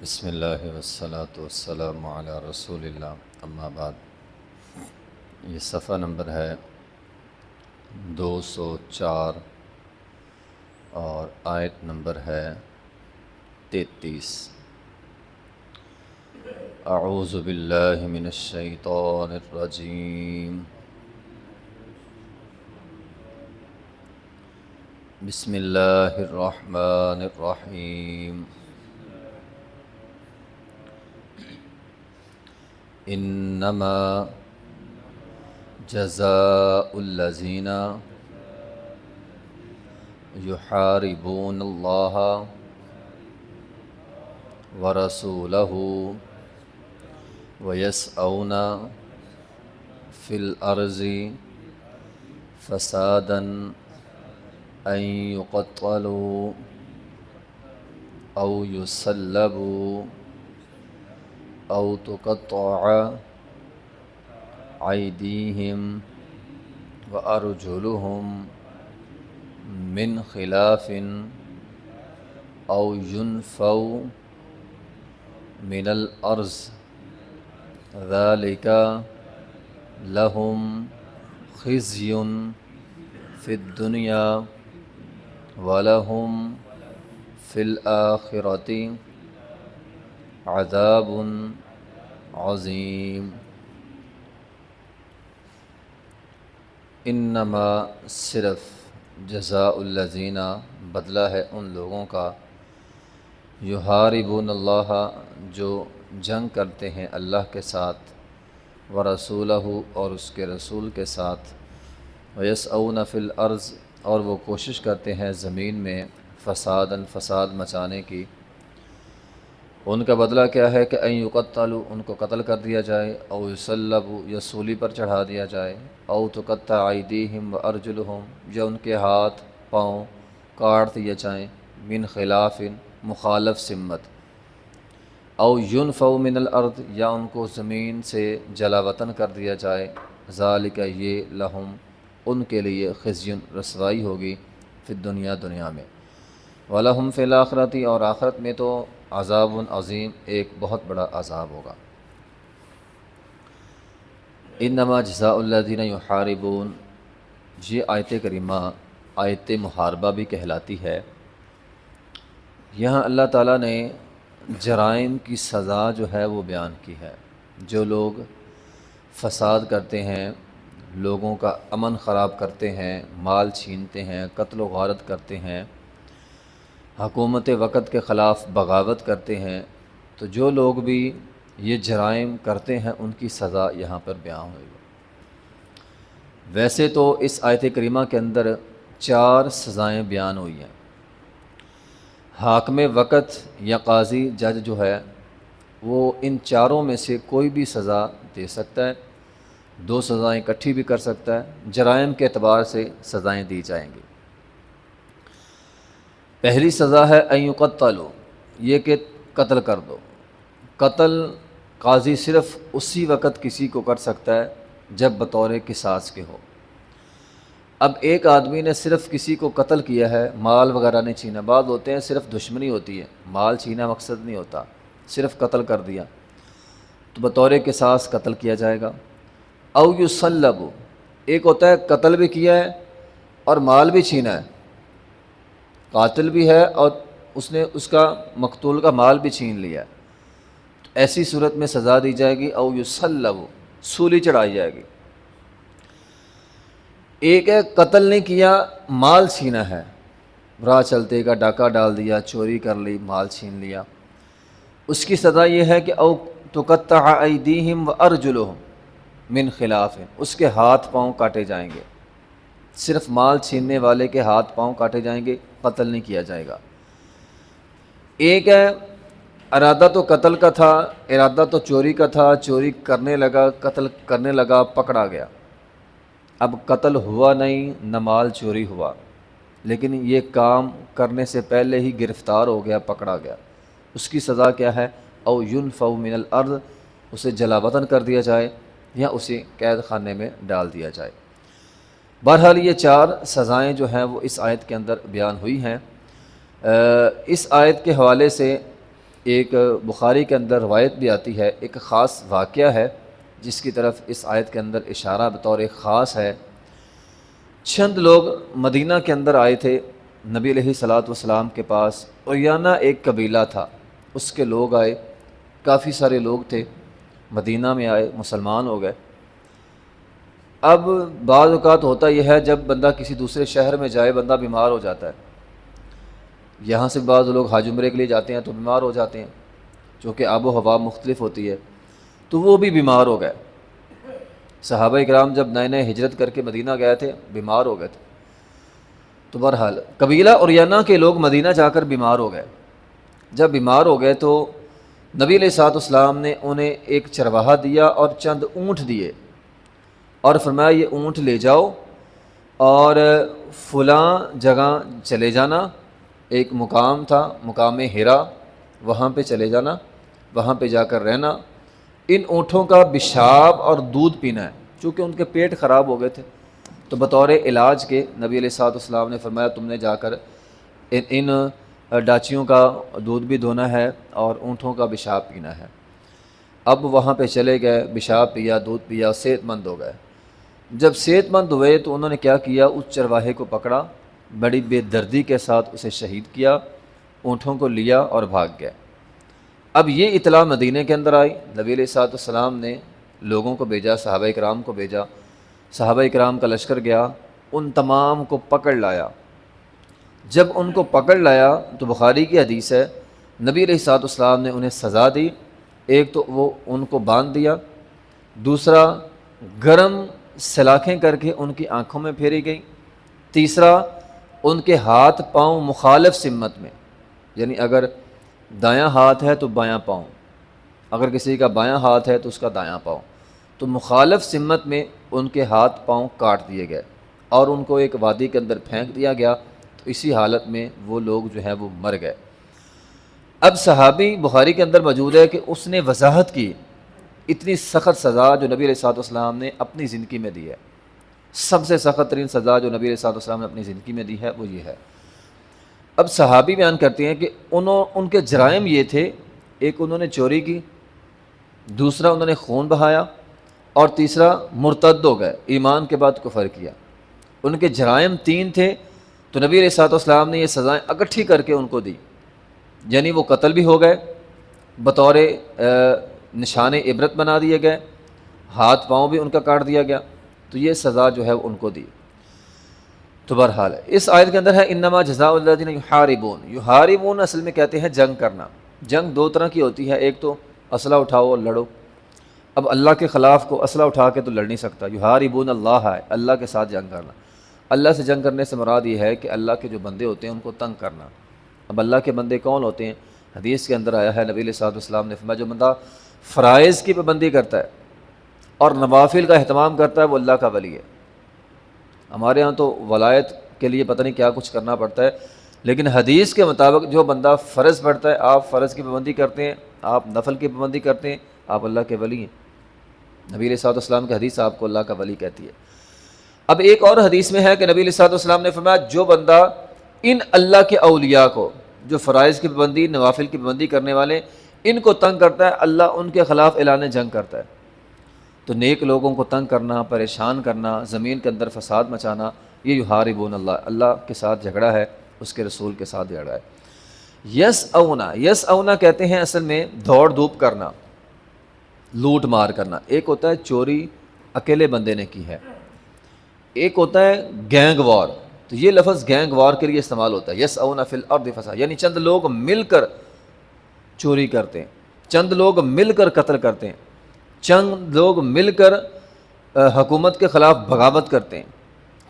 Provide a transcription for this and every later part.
بسم اللہ والصلاة والسلام علی رسول اللہ، اما بعد۔ یہ صفحہ نمبر ہے 204 اور آیت نمبر ہے 33۔ اعوذ باللہ من الشیطان الرجیم، بسم اللہ الرحمن الرحیم۔ انما جزاء الذین یحاربون اللہ ورسولہ ویسعون فی الارض فسادا ان یقتلوا او یصلبوا او تقطع ایدیہم وارجلہم من خلاف او ینفوا من الارض ذلک لہم خزی فی الدنیا ولہم فی الآخرۃ عذاب عظیم۔ انما صرف جزاء الذین بدلہ ہے ان لوگوں کا، یحاربون اللہ جو جنگ کرتے ہیں اللہ کے ساتھ، ورسولہ اور اس کے رسول کے ساتھ، ویسعون فی الارض اور وہ کوشش کرتے ہیں زمین میں فساد مچانے کی۔ ان کا بدلہ کیا ہے کہ ان یقتلوا ان کو قتل کر دیا جائے، او یصلبوا یا سولی پر چڑھا دیا جائے، او تقطع ایدیہم وارجلہم یا ان کے ہاتھ پاؤں کاٹ دیے جائیں، من خلاف مخالف سمت، او ینفوا من الارض یا ان کو زمین سے جلا وطن کر دیا جائے، ذالک یہ لہم ان کے لیے خزی رسوائی ہوگی فی الدنیا دنیا میں، وَلَهُمْ فِي الْآخِرَةِ اور آخرت میں تو عذاب عظیم ایک بہت بڑا عذاب ہوگا۔ انما جزاء الذین یحاربون، یہ آیت کریمہ آیت محاربہ بھی کہلاتی ہے۔ یہاں اللہ تعالیٰ نے جرائم کی سزا جو ہے وہ بیان کی ہے۔ جو لوگ فساد کرتے ہیں، لوگوں کا امن خراب کرتے ہیں، مال چھینتے ہیں، قتل و غارت کرتے ہیں، حکومت وقت کے خلاف بغاوت کرتے ہیں، تو جو لوگ بھی یہ جرائم کرتے ہیں ان کی سزا یہاں پر بیان ہوئی۔ ویسے تو اس آیت کریمہ کے اندر 4 سزائیں بیان ہوئی ہیں۔ حاکم وقت یا قاضی جج جو ہے وہ ان 4 میں سے کوئی بھی سزا دے سکتا ہے، 2 سزائیں اکٹھی بھی کر سکتا ہے، جرائم کے اعتبار سے سزائیں دی جائیں گی۔ پہلی سزا ہے ان یقتلوا، یہ کہ قتل کر دو۔ قتل قاضی صرف اسی وقت کسی کو کر سکتا ہے جب بطور قصاص کے ہو۔ اب ایک آدمی نے صرف کسی کو قتل کیا ہے، مال وغیرہ نہیں چھینا، بعض ہوتے ہیں صرف دشمنی ہوتی ہے، مال چھینا مقصد نہیں ہوتا، صرف قتل کر دیا تو بطور قصاص قتل کیا جائے گا۔ او یصلبوا، ایک ہوتا ہے قتل بھی کیا ہے اور مال بھی چھینا ہے، قاتل بھی ہے اور اس نے اس کا مقتول کا مال بھی چھین لیا ہے، تو ایسی صورت میں سزا دی جائے گی، او یصلبوا، سولی چڑھائی جائے گی۔ ایک ہے قتل نہیں کیا، مال چھینا ہے، راہ چلتے کا ڈاکہ ڈال دیا، چوری کر لی، مال چھین لیا، اس کی سزا یہ ہے کہ او تقطع ایدیہم وارجلہم من خلاف، اس کے ہاتھ پاؤں کاٹے جائیں گے، صرف مال چھیننے والے کے ہاتھ پاؤں کاٹے جائیں گے، قتل نہیں کیا جائے گا۔ ایک ہے ارادہ تو قتل کا تھا، ارادہ تو چوری کا تھا، چوری کرنے لگا، قتل کرنے لگا، پکڑا گیا، اب قتل ہوا نہیں، نہ مال چوری ہوا، لیکن یہ کام کرنے سے پہلے ہی گرفتار ہو گیا، پکڑا گیا، اس کی سزا کیا ہے؟ او ینفوا من الارض، اسے جلا وطن کر دیا جائے یا اسے قید خانے میں ڈال دیا جائے۔ بہرحال یہ 4 سزائیں جو ہیں وہ اس آیت کے اندر بیان ہوئی ہیں۔ اس آیت کے حوالے سے ایک بخاری کے اندر روایت بھی آتی ہے، ایک خاص واقعہ ہے جس کی طرف اس آیت کے اندر اشارہ بطور خاص ہے۔ چند لوگ مدینہ کے اندر آئے تھے نبی علیہ الصلوۃ والسلام کے پاس، عیانہ ایک قبیلہ تھا، اس کے لوگ آئے، کافی سارے لوگ تھے، مدینہ میں آئے، مسلمان ہو گئے۔ اب بعض اوقات ہوتا یہ ہے جب بندہ کسی دوسرے شہر میں جائے، بندہ بیمار ہو جاتا ہے، یہاں سے بعض لوگ حج عمرے کے لیے جاتے ہیں تو بیمار ہو جاتے ہیں، چونکہ آب و ہوا مختلف ہوتی ہے، تو وہ بھی بیمار ہو گئے۔ صحابہ اکرام جب نئے نئے ہجرت کر کے مدینہ گئے تھے، بیمار ہو گئے تھے، تو بہرحال قبیلہ عریانہ کے لوگ مدینہ جا کر بیمار ہو گئے۔ جب بیمار ہو گئے تو نبی علیہ الصلوۃ والسلام نے انہیں ایک چرواہا دیا اور چند اونٹ دیے، اور فرمایا یہ اونٹ لے جاؤ اور فلاں جگہ چلے جانا، ایک مقام تھا، مقام ہیرا، وہاں پہ چلے جانا، وہاں پہ جا کر رہنا، ان اونٹوں کا پیشاب اور دودھ پینا ہے، چونکہ ان کے پیٹ خراب ہو گئے تھے، تو بطور علاج کے نبی علیہ الصلوۃ والسلام نے فرمایا تم نے جا کر ان ڈاچیوں کا دودھ بھی دھونا ہے اور اونٹوں کا پیشاب پینا ہے۔ اب وہاں پہ چلے گئے، پیشاب پیا، دودھ پیا، صحت مند ہو گئے۔ جب صحت مند ہوئے تو انہوں نے کیا کیا، اس چرواہے کو پکڑا، بڑی بے دردی کے ساتھ اسے شہید کیا، اونٹوں کو لیا اور بھاگ گئے۔ اب یہ اطلاع مدینہ کے اندر آئی، نبی علیہ الصلوۃ والسلام نے لوگوں کو بھیجا، صحابہ اکرام کو بھیجا، صحابہ اکرام کا لشکر گیا، ان تمام کو پکڑ لایا۔ جب ان کو پکڑ لایا تو بخاری کی حدیث ہے، نبی علیہ الصلوۃ والسلام نے انہیں سزا دی، ایک تو وہ ان کو باندھ دیا، دوسرا گرم سلاخیں کر کے ان کی آنکھوں میں پھیری گئی، تیسرا ان کے ہاتھ پاؤں مخالف سمت میں، یعنی اگر دایاں ہاتھ ہے تو بایاں پاؤں، اگر کسی کا بایاں ہاتھ ہے تو اس کا دایاں پاؤں، تو مخالف سمت میں ان کے ہاتھ پاؤں کاٹ دیے گئے اور ان کو ایک وادی کے اندر پھینک دیا گیا، تو اسی حالت میں وہ لوگ جو ہیں وہ مر گئے۔ اب صحابی بخاری کے اندر موجود ہے کہ اس نے وضاحت کی اتنی سخت سزا جو نبی علیہ الصلوۃ والسلام نے اپنی زندگی میں دی ہے، سب سے سخت ترین سزا جو نبی علیہ الصلوۃ والسلام نے اپنی زندگی میں دی ہے وہ یہ ہے۔ اب صحابی بیان کرتے ہیں کہ ان کے جرائم یہ تھے، ایک انہوں نے چوری کی، دوسرا انہوں نے خون بہایا، اور تیسرا مرتد ہو گئے، ایمان کے بعد کفر کیا۔ ان کے جرائم 3 تھے، تو نبی علیہ الصلوۃ والسلام نے یہ سزائیں اکٹھی کر کے ان کو دی، یعنی وہ قتل بھی ہو گئے، بطور نشان عبرت بنا دیے گئے، ہاتھ پاؤں بھی ان کا کاٹ دیا گیا، تو یہ سزا جو ہے ان کو دی۔ تو بہرحال اس آیت کے اندر ہے انما جزاء الذین یحاربون، یحاربون اصل میں کہتے ہیں جنگ کرنا۔ جنگ 2 طرح کی ہوتی ہے، ایک تو اسلحہ اٹھاؤ اور لڑو، اب اللہ کے خلاف کو اسلحہ اٹھا کے تو لڑ نہیں سکتا، یحاربون اللہ ہے، اللہ کے ساتھ جنگ کرنا۔ اللہ سے جنگ کرنے سے مراد یہ ہے کہ اللہ کے جو بندے ہوتے ہیں ان کو تنگ کرنا۔ اب اللہ کے بندے کون ہوتے ہیں؟ حدیث کے اندر آیا ہے، نبی علیہ الصلوۃ والسلام نے فرمایا جو بندہ فرائض کی پابندی کرتا ہے اور نوافل کا اہتمام کرتا ہے وہ اللہ کا ولی ہے۔ ہمارے ہاں تو ولایت کے لیے پتہ نہیں کیا کچھ کرنا پڑتا ہے، لیکن حدیث کے مطابق جو بندہ فرض پڑھتا ہے، آپ فرض کی پابندی کرتے ہیں، آپ نفل کی پابندی کرتے ہیں، آپ اللہ کے ولی ہیں۔ نبی علیہ الصلوۃ والسلام کی حدیث آپ کو اللہ کا ولی کہتی ہے۔ اب ایک اور حدیث میں ہے کہ نبی علیہ الصلوۃ والسلام نے فرمایا جو بندہ ان اللہ کے اولیاء کو، جو فرائض کی پابندی، نوافل کی پابندی کرنے والے، ان کو تنگ کرتا ہے، اللہ ان کے خلاف اعلان جنگ کرتا ہے۔ تو نیک لوگوں کو تنگ کرنا، پریشان کرنا، زمین کے اندر فساد مچانا، یہ یحاربون اللہ، اللہ کے ساتھ جھگڑا ہے، اس کے رسول کے ساتھ جھگڑا ہے۔ یسعون کہتے ہیں اصل میں دوڑ دھوپ کرنا، لوٹ مار کرنا۔ ایک ہوتا ہے چوری اکیلے بندے نے کی ہے، ایک ہوتا ہے گینگ وار، تو یہ لفظ گینگ وار کے لیے استعمال ہوتا ہے، یسعون فی الارض فساد، یعنی چند لوگ مل کر چوری کرتے ہیں، چند لوگ مل کر قتل کرتے ہیں، چند لوگ مل کر حکومت کے خلاف بغاوت کرتے ہیں،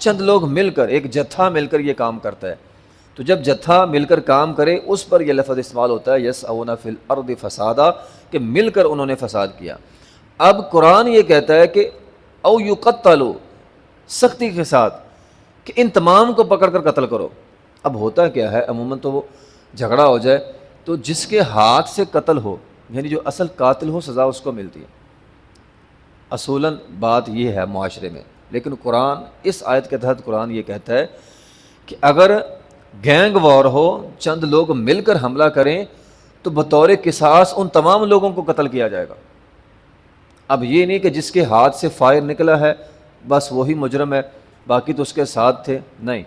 چند لوگ مل کر، ایک جتھا مل کر یہ کام کرتا ہے۔ تو جب جتھا مل کر کام کرے اس پر یہ لفظ استعمال ہوتا ہے یسعون فی الارض فسادا، کہ مل کر انہوں نے فساد کیا۔ اب قرآن یہ کہتا ہے کہ او یقتلوا، سختی کے ساتھ کہ ان تمام کو پکڑ کر قتل کرو۔ اب ہوتا کیا ہے، عموماً تو وہ جھگڑا ہو جائے تو جس کے ہاتھ سے قتل ہو، یعنی جو اصل قاتل ہو، سزا اس کو ملتی ہے، اصولاً بات یہ ہے معاشرے میں۔ لیکن قرآن اس آیت کے تحت قرآن یہ کہتا ہے کہ اگر گینگ وار ہو، چند لوگ مل کر حملہ کریں تو بطور قصاص ان تمام لوگوں کو قتل کیا جائے گا۔ اب یہ نہیں کہ جس کے ہاتھ سے فائر نکلا ہے بس وہی مجرم ہے، باقی تو اس کے ساتھ تھے، نہیں۔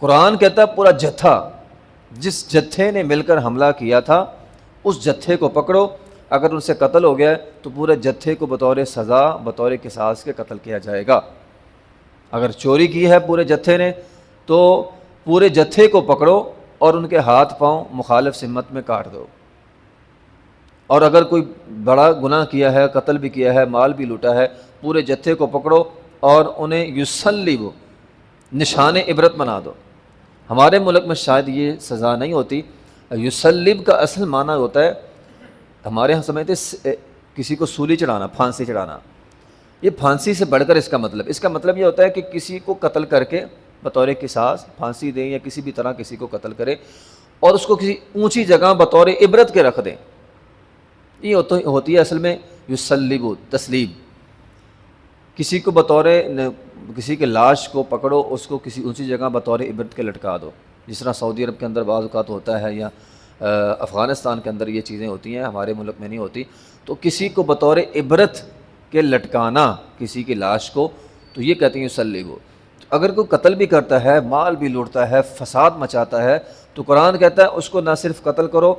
قرآن کہتا ہے پورا جتھا، جس جتھے نے مل کر حملہ کیا تھا اس جتھے کو پکڑو، اگر ان سے قتل ہو گیا ہے تو پورے جتھے کو بطور سزا، بطور قصاص کے قتل کیا جائے گا۔ اگر چوری کی ہے پورے جتھے نے تو پورے جتھے کو پکڑو اور ان کے ہاتھ پاؤں مخالف سمت میں کاٹ دو۔ اور اگر کوئی بڑا گناہ کیا ہے، قتل بھی کیا ہے، مال بھی لوٹا ہے، پورے جتھے کو پکڑو اور انہیں یسلب، نشان عبرت بنا دو۔ ہمارے ملک میں شاید یہ سزا نہیں ہوتی۔ یسلب کا اصل معنی ہوتا ہے، ہمارے ہاں سمجھتے کسی کو سولی چڑھانا، پھانسی چڑھانا۔ یہ پھانسی سے بڑھ کر اس کا مطلب یہ ہوتا ہے کہ کسی کو قتل کر کے بطور قصاص پھانسی دیں یا کسی بھی طرح کسی کو قتل کرے اور اس کو کسی اونچی جگہ بطور عبرت کے رکھ دیں۔ یہ ہوتی ہے اصل میں یسلب، تسلیب۔ کسی کو بطور کسی کے لاش کو پکڑو، اس کو کسی اونچی جگہ بطور عبرت کے لٹکا دو، جس طرح سعودی عرب کے اندر بعض اوقات ہوتا ہے یا افغانستان کے اندر یہ چیزیں ہوتی ہیں، ہمارے ملک میں نہیں ہوتی۔ تو کسی کو بطور عبرت کے لٹکانا کسی کی لاش کو، تو یہ کہتے ہیں یسلب۔ اگر کوئی قتل بھی کرتا ہے، مال بھی لوٹتا ہے، فساد مچاتا ہے، تو قرآن کہتا ہے اس کو نہ صرف قتل کرو،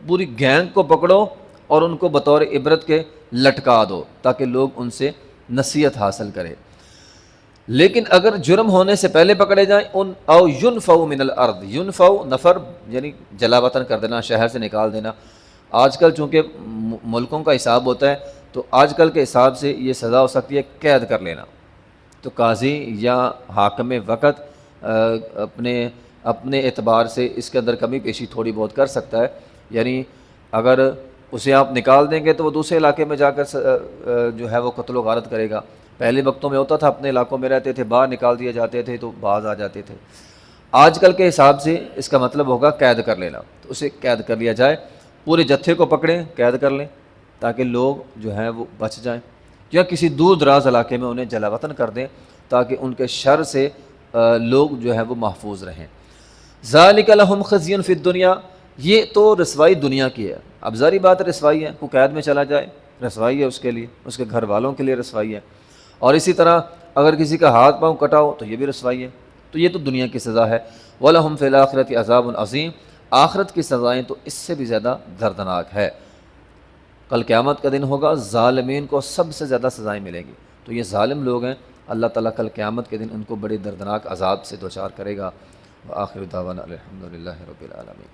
پوری گینگ کو پکڑو اور ان کو بطور عبرت کے لٹکا دو تاکہ لوگ ان سے نصیحت حاصل کریں۔ لیکن اگر جرم ہونے سے پہلے پکڑے جائیں، ان او ینفوا من الارض، ینفوا نفر یعنی جلا وطن کر دینا، شہر سے نکال دینا۔ آج کل چونکہ ملکوں کا حساب ہوتا ہے تو آج کل کے حساب سے یہ سزا ہو سکتی ہے قید کر لینا۔ تو قاضی یا حاکم وقت اپنے اعتبار سے اس کے اندر کمی بیشی تھوڑی بہت کر سکتا ہے، یعنی اگر اسے آپ نکال دیں گے تو وہ دوسرے علاقے میں جا کر جو ہے وہ قتل و غارت کرے گا۔ پہلے وقتوں میں ہوتا تھا اپنے علاقوں میں رہتے تھے، باہر نکال دیے جاتے تھے تو باز آ جاتے تھے۔ آج کل کے حساب سے اس کا مطلب ہوگا قید کر لینا، تو اسے قید کر لیا جائے، پورے جتھے کو پکڑیں، قید کر لیں تاکہ لوگ جو ہیں وہ بچ جائیں، یا کسی دور دراز علاقے میں انہیں جلا وطن کر دیں تاکہ ان کے شر سے لوگ جو ہیں وہ محفوظ رہیں۔ ذالک لہم خزی فی الدنیا، یہ تو رسوائی دنیا کی ہے۔ اب ظاہری بات رسوائی ہے، کوئی قید میں چلا جائے رسوائی ہے اس کے لیے، اس کے گھر والوں کے لیے رسوائی ہے، اور اسی طرح اگر کسی کا ہاتھ پاؤں کٹا ہو تو یہ بھی رسوائی ہے۔ تو یہ تو دنیا کی سزا ہے۔ وَلَهُمْ فِي الْآخِرَةِ عَذَابٌ عَظِيمٌ، آخرت کی سزائیں تو اس سے بھی زیادہ دردناک ہے۔ کل قیامت کا دن ہوگا، ظالمین کو سب سے زیادہ سزائیں ملیں گی۔ تو یہ ظالم لوگ ہیں، اللہ تعالیٰ کل قیامت کے دن ان کو بڑے دردناک عذاب سے دوچار کرے گا۔ وآخر دعوانا الحمد للہ رب العالمین۔